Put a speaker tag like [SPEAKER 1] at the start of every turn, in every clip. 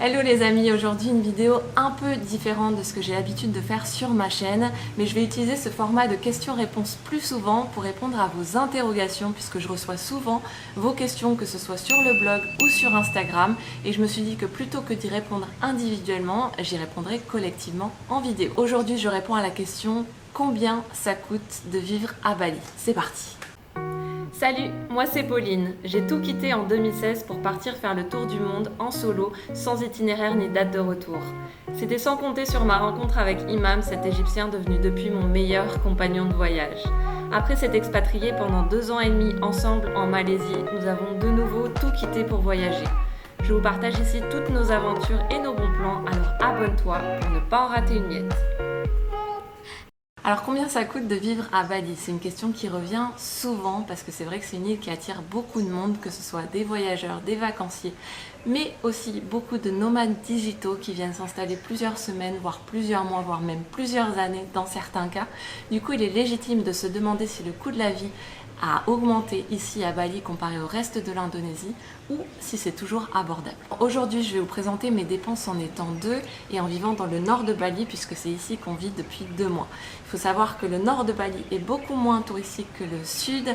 [SPEAKER 1] Hello les amis, aujourd'hui une vidéo un peu différente de ce que j'ai l'habitude de faire sur ma chaîne, mais je vais utiliser ce format de questions-réponses plus souvent pour répondre à vos interrogations puisque je reçois souvent vos questions, que ce soit sur le blog ou sur Instagram, et je me suis dit que plutôt que d'y répondre individuellement, j'y répondrai collectivement en vidéo. Aujourd'hui je réponds à la question: combien ça coûte de vivre à Bali? C'est parti! Salut, moi c'est Pauline. J'ai tout quitté en 2016 pour partir faire le tour du monde en solo, sans itinéraire ni date de retour. C'était sans compter sur ma rencontre avec Imam, cet Égyptien devenu depuis mon meilleur compagnon de voyage. Après s'être expatrié pendant 2 ans et demi ensemble en Malaisie, nous avons de nouveau tout quitté pour voyager. Je vous partage ici toutes nos aventures et nos bons plans, alors abonne-toi pour ne pas en rater une miette. Alors combien ça coûte de vivre à Bali? C'est une question qui revient souvent parce que c'est vrai que c'est une île qui attire beaucoup de monde, que ce soit des voyageurs, des vacanciers, mais aussi beaucoup de nomades digitaux qui viennent s'installer plusieurs semaines, voire plusieurs mois, voire même plusieurs années dans certains cas. Du coup, il est légitime de se demander si le coût de la vie a augmenté ici à Bali comparé au reste de l'Indonésie ou si c'est toujours abordable. Aujourd'hui, je vais vous présenter mes dépenses en étant 2 et en vivant dans le nord de Bali puisque c'est ici qu'on vit depuis 2 mois. Il faut savoir que le nord de Bali est beaucoup moins touristique que le sud,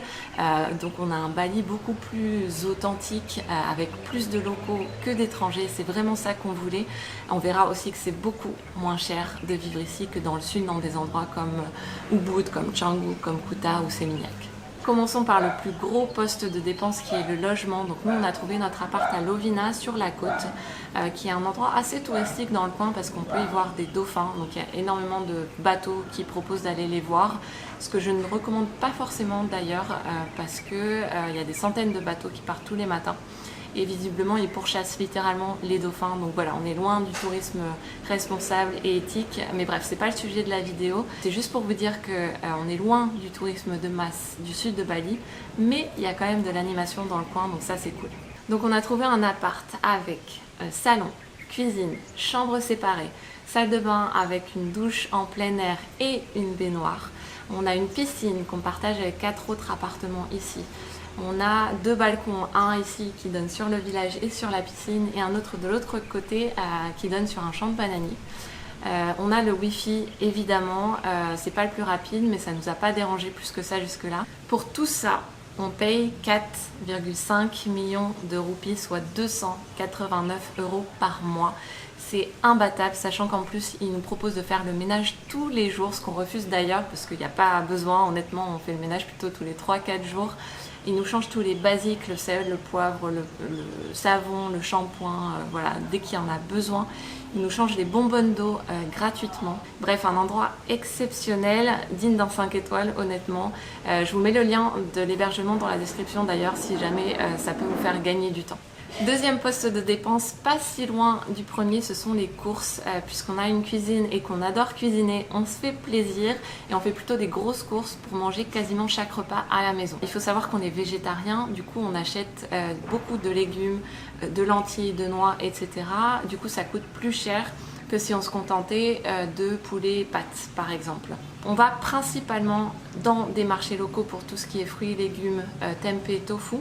[SPEAKER 1] donc on a un Bali beaucoup plus authentique avec plus de locaux que d'étrangers. C'est vraiment ça qu'on voulait. On verra aussi que c'est beaucoup moins cher de vivre ici que dans le sud, dans des endroits comme Ubud, comme Canggu, comme Kuta ou Seminyak. Commençons par le plus gros poste de dépense qui est le logement. Donc nous on a trouvé notre appart à Lovina sur la côte qui est un endroit assez touristique dans le coin parce qu'on peut y voir des dauphins. Donc il y a énormément de bateaux qui proposent d'aller les voir. Ce que je ne recommande pas forcément d'ailleurs parce que il y a des centaines de bateaux qui partent tous les matins. Et visiblement ils pourchassent littéralement les dauphins, donc voilà, on est loin du tourisme responsable et éthique, mais bref, c'est pas le sujet de la vidéo, c'est juste pour vous dire que on est loin du tourisme de masse du sud de Bali, mais il y a quand même de l'animation dans le coin, donc ça c'est cool. Donc on a trouvé un appart avec salon, cuisine, chambre séparée, salle de bain avec une douche en plein air et une baignoire. On a une piscine qu'on partage avec 4 autres appartements ici. On a 2 balcons, un ici qui donne sur le village et sur la piscine et un autre de l'autre côté qui donne sur un champ de bananiers. On a le wifi évidemment, c'est pas le plus rapide mais ça nous a pas dérangé plus que ça jusque là. Pour tout ça, on paye 4,5 millions de roupies, soit 289 € par mois. C'est imbattable, sachant qu'en plus ils nous proposent de faire le ménage tous les jours, ce qu'on refuse d'ailleurs parce qu'il n'y a pas besoin, honnêtement on fait le ménage plutôt tous les 3-4 jours. Ils nous changent tous les basiques, le sel, le poivre, le savon, le shampoing, voilà, dès qu'il y en a besoin. Ils nous changent les bonbonnes d'eau gratuitement. Bref, un endroit exceptionnel, digne d'un 5 étoiles, honnêtement. Je vous mets le lien de l'hébergement dans la description d'ailleurs, si jamais ça peut vous faire gagner du temps. Deuxième poste de dépense, pas si loin du premier, ce sont les courses. Puisqu'on a une cuisine et qu'on adore cuisiner, on se fait plaisir et on fait plutôt des grosses courses pour manger quasiment chaque repas à la maison. Il faut savoir qu'on est végétarien, du coup on achète beaucoup de légumes, de lentilles, de noix, etc. Du coup ça coûte plus cher que si on se contentait de poulet pâtes par exemple. On va principalement dans des marchés locaux pour tout ce qui est fruits, légumes, tempeh, tofu.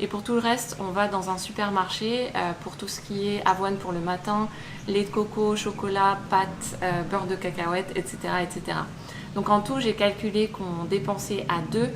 [SPEAKER 1] Et pour tout le reste, on va dans un supermarché pour tout ce qui est avoine pour le matin, lait de coco, chocolat, pâtes, beurre de cacahuète, etc., etc. Donc en tout, j'ai calculé qu'on dépensait à 2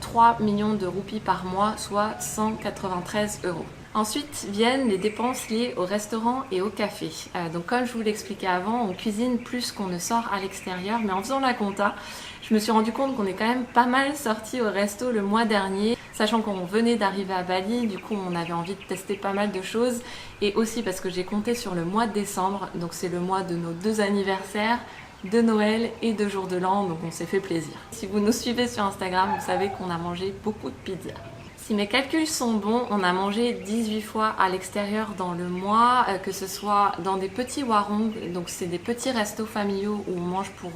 [SPEAKER 1] 3 millions de roupies par mois, soit 193 €. Ensuite viennent les dépenses liées au restaurant et au café. Donc comme je vous l'expliquais avant, on cuisine plus qu'on ne sort à l'extérieur, mais en faisant la compta, je me suis rendu compte qu'on est quand même pas mal sorti au resto le mois dernier, sachant qu'on venait d'arriver à Bali, du coup on avait envie de tester pas mal de choses, et aussi parce que j'ai compté sur le mois de décembre, donc c'est le mois de nos 2 anniversaires, de Noël et de jour de l'an, donc on s'est fait plaisir. Si vous nous suivez sur Instagram, vous savez qu'on a mangé beaucoup de pizza. Si mes calculs sont bons, on a mangé 18 fois à l'extérieur dans le mois, que ce soit dans des petits warung, donc c'est des petits restos familiaux où on mange pour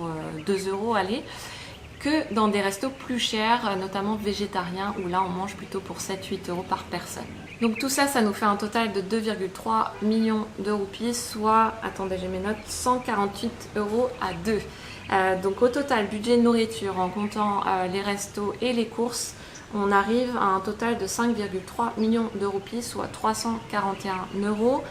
[SPEAKER 1] 2 € aller, que dans des restos plus chers, notamment végétariens, où là on mange plutôt pour 7-8 € par personne. Donc tout ça, ça nous fait un total de 2,3 millions de roupies, soit, attendez j'ai mes notes, 148 € à 2. Donc au total, budget de nourriture en comptant les restos et les courses, on arrive à un total de 5,3 millions de roupies, soit 341 €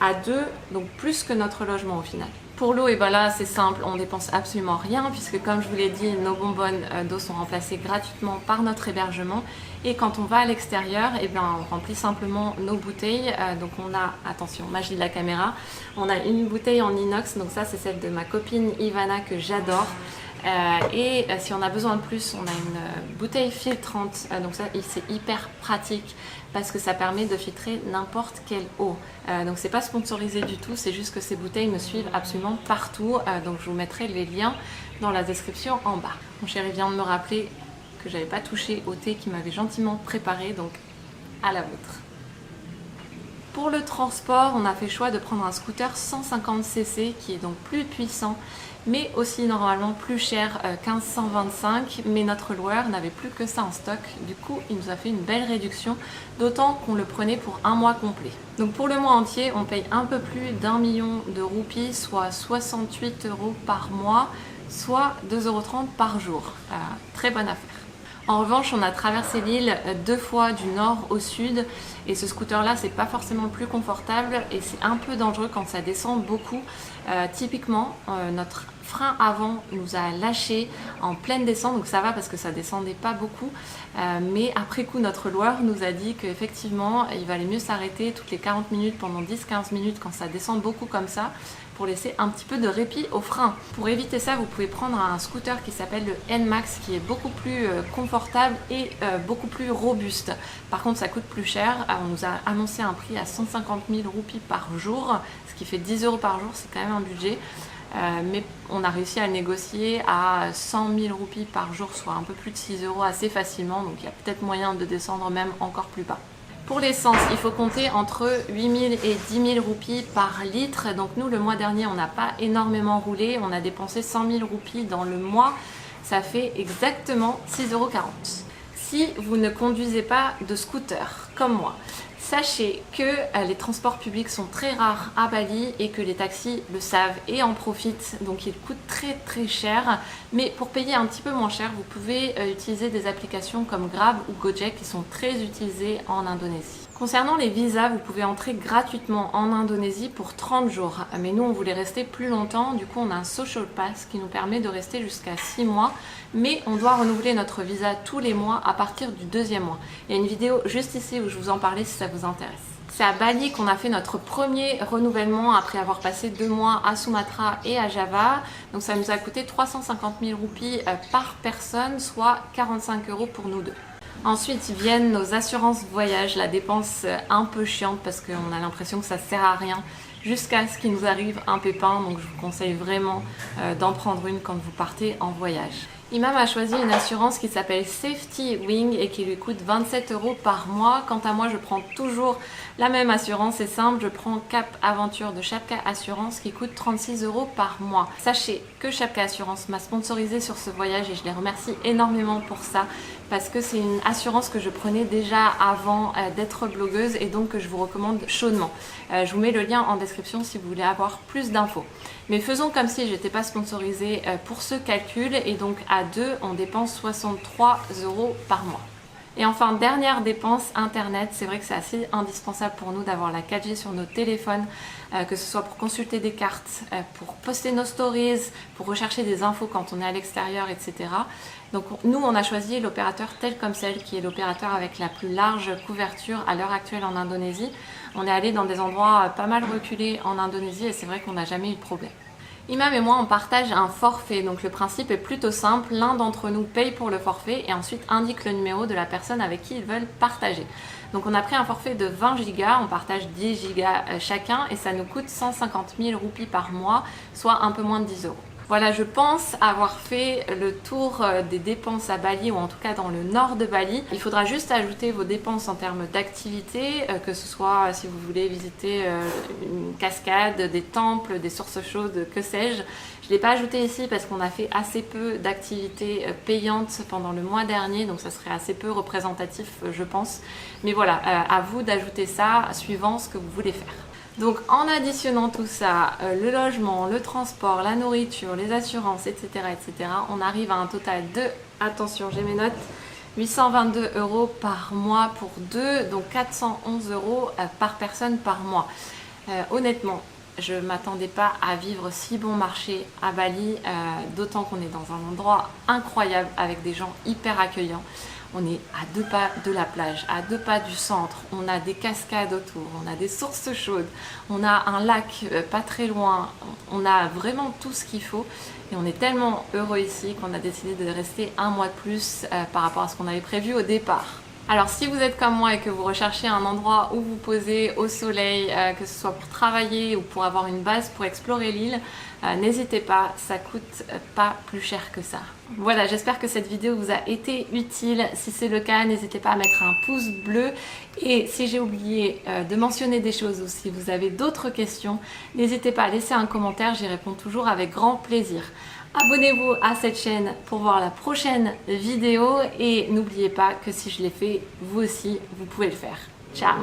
[SPEAKER 1] à 2, donc plus que notre logement au final. Pour l'eau, et ben là c'est simple, on dépense absolument rien puisque comme je vous l'ai dit, nos bonbonnes d'eau sont remplacées gratuitement par notre hébergement. Et quand on va à l'extérieur, et ben on remplit simplement nos bouteilles. Donc on a, attention, magie de la caméra, on a une bouteille en inox, donc ça c'est celle de ma copine Ivana que j'adore. Si on a besoin de plus, on a une bouteille filtrante, donc ça c'est hyper pratique parce que ça permet de filtrer n'importe quelle eau. Donc c'est pas sponsorisé du tout, c'est juste que ces bouteilles me suivent absolument partout, donc je vous mettrai les liens dans la description en bas. Mon chéri vient de me rappeler que j'avais pas touché au thé qu'il m'avait gentiment préparé, donc à la vôtre. Pour le transport, on a fait le choix de prendre un scooter 150cc qui est donc plus puissant mais aussi normalement plus cher qu'un 125, mais notre loueur n'avait plus que ça en stock. Du coup, il nous a fait une belle réduction, d'autant qu'on le prenait pour un mois complet. Donc pour le mois entier, on paye un peu plus d'1 million de roupies, soit 68 € par mois, soit 2,30 € par jour. Très bonne affaire. En revanche, on a traversé l'île 2 fois du nord au sud et ce scooter là c'est pas forcément le plus confortable et c'est un peu dangereux quand ça descend beaucoup. Typiquement, notre frein avant nous a lâché en pleine descente, donc ça va parce que ça descendait pas beaucoup, mais après coup notre loueur nous a dit qu'effectivement il valait mieux s'arrêter toutes les 40 minutes pendant 10-15 minutes quand ça descend beaucoup comme ça, pour laisser un petit peu de répit au frein. Pour éviter ça, vous pouvez prendre un scooter qui s'appelle le N-Max qui est beaucoup plus confortable et beaucoup plus robuste. Par contre, ça coûte plus cher. On nous a annoncé un prix à 150 000 roupies par jour, ce qui fait 10 € par jour, c'est quand même un budget. Mais on a réussi à le négocier à 100 000 roupies par jour, soit un peu plus de 6 € assez facilement. Donc il y a peut-être moyen de descendre même encore plus bas. Pour l'essence, il faut compter entre 8 000 et 10 000 roupies par litre. Donc nous, le mois dernier, on n'a pas énormément roulé. On a dépensé 100 000 roupies dans le mois. Ça fait exactement 6,40 €. Si vous ne conduisez pas de scooter, comme moi, sachez que les transports publics sont très rares à Bali et que les taxis le savent et en profitent, donc ils coûtent très cher. Mais pour payer un petit peu moins cher, vous pouvez utiliser des applications comme Grab ou Gojek qui sont très utilisées en Indonésie. Concernant les visas, vous pouvez entrer gratuitement en Indonésie pour 30 jours. Mais nous, on voulait rester plus longtemps. Du coup, on a un Social Pass qui nous permet de rester jusqu'à 6 mois. Mais on doit renouveler notre visa tous les mois à partir du 2e mois. Il y a une vidéo juste ici où je vous en parlais si ça vous intéresse. C'est à Bali qu'on a fait notre premier renouvellement après avoir passé 2 mois à Sumatra et à Java. Donc ça nous a coûté 350 000 roupies par personne, soit 45 € pour nous deux. Ensuite viennent nos assurances voyage, la dépense un peu chiante parce qu'on a l'impression que ça sert à rien jusqu'à ce qu'il nous arrive un pépin. Donc je vous conseille vraiment d'en prendre une quand vous partez en voyage. Imam a choisi une assurance qui s'appelle Safety Wing et qui lui coûte 27 € par mois. Quant à moi, je prends toujours la même assurance, c'est simple, je prends Cap Aventure de Chapka Assurance qui coûte 36 € par mois. Sachez que Chapka Assurance m'a sponsorisé sur ce voyage et je les remercie énormément pour ça parce que c'est une assurance que je prenais déjà avant d'être blogueuse et donc que je vous recommande chaudement. Je vous mets le lien en description si vous voulez avoir plus d'infos. Mais faisons comme si j'étais pas sponsorisée pour ce calcul et donc à 2 on dépense 63 € par mois. Et enfin, dernière dépense, internet. C'est vrai que c'est assez indispensable pour nous d'avoir la 4G sur nos téléphones, que ce soit pour consulter des cartes, pour poster nos stories, pour rechercher des infos quand on est à l'extérieur, etc. Donc nous, on a choisi l'opérateur Telkomsel, qui est l'opérateur avec la plus large couverture à l'heure actuelle en Indonésie. On est allé dans des endroits pas mal reculés en Indonésie et c'est vrai qu'on n'a jamais eu de problème. Imam et moi, on partage un forfait, donc le principe est plutôt simple. L'un d'entre nous paye pour le forfait et ensuite indique le numéro de la personne avec qui ils veulent partager. Donc on a pris un forfait de 20 Go, on partage 10 Go chacun et ça nous coûte 150 000 roupies par mois, soit un peu moins de 10 €. Voilà, je pense avoir fait le tour des dépenses à Bali ou en tout cas dans le nord de Bali. Il faudra juste ajouter vos dépenses en termes d'activité, que ce soit si vous voulez visiter une cascade, des temples, des sources chaudes, que sais-je. Je ne l'ai pas ajouté ici parce qu'on a fait assez peu d'activités payantes pendant le mois dernier, donc ça serait assez peu représentatif je pense. Mais voilà, à vous d'ajouter ça suivant ce que vous voulez faire. Donc en additionnant tout ça, le logement, le transport, la nourriture, les assurances, etc., on arrive à un total de, attention j'ai mes notes, 822 € par mois pour deux, donc 411 € par personne par mois. Honnêtement, je ne m'attendais pas à vivre si bon marché à Bali, d'autant qu'on est dans un endroit incroyable avec des gens hyper accueillants. On est à 2 pas de la plage, à 2 pas du centre, on a des cascades autour, on a des sources chaudes, on a un lac pas très loin, on a vraiment tout ce qu'il faut et on est tellement heureux ici qu'on a décidé de rester un mois de plus par rapport à ce qu'on avait prévu au départ. Alors si vous êtes comme moi et que vous recherchez un endroit où vous poser au soleil, que ce soit pour travailler ou pour avoir une base pour explorer l'île, n'hésitez pas, ça coûte pas plus cher que ça. Voilà, j'espère que cette vidéo vous a été utile. Si c'est le cas, n'hésitez pas à mettre un pouce bleu. Et si j'ai oublié de mentionner des choses ou si vous avez d'autres questions, n'hésitez pas à laisser un commentaire, j'y réponds toujours avec grand plaisir. Abonnez-vous à cette chaîne pour voir la prochaine vidéo et n'oubliez pas que si je l'ai fait, vous aussi, vous pouvez le faire. Ciao!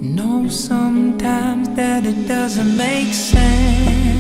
[SPEAKER 2] Know sometimes that it doesn't make sense.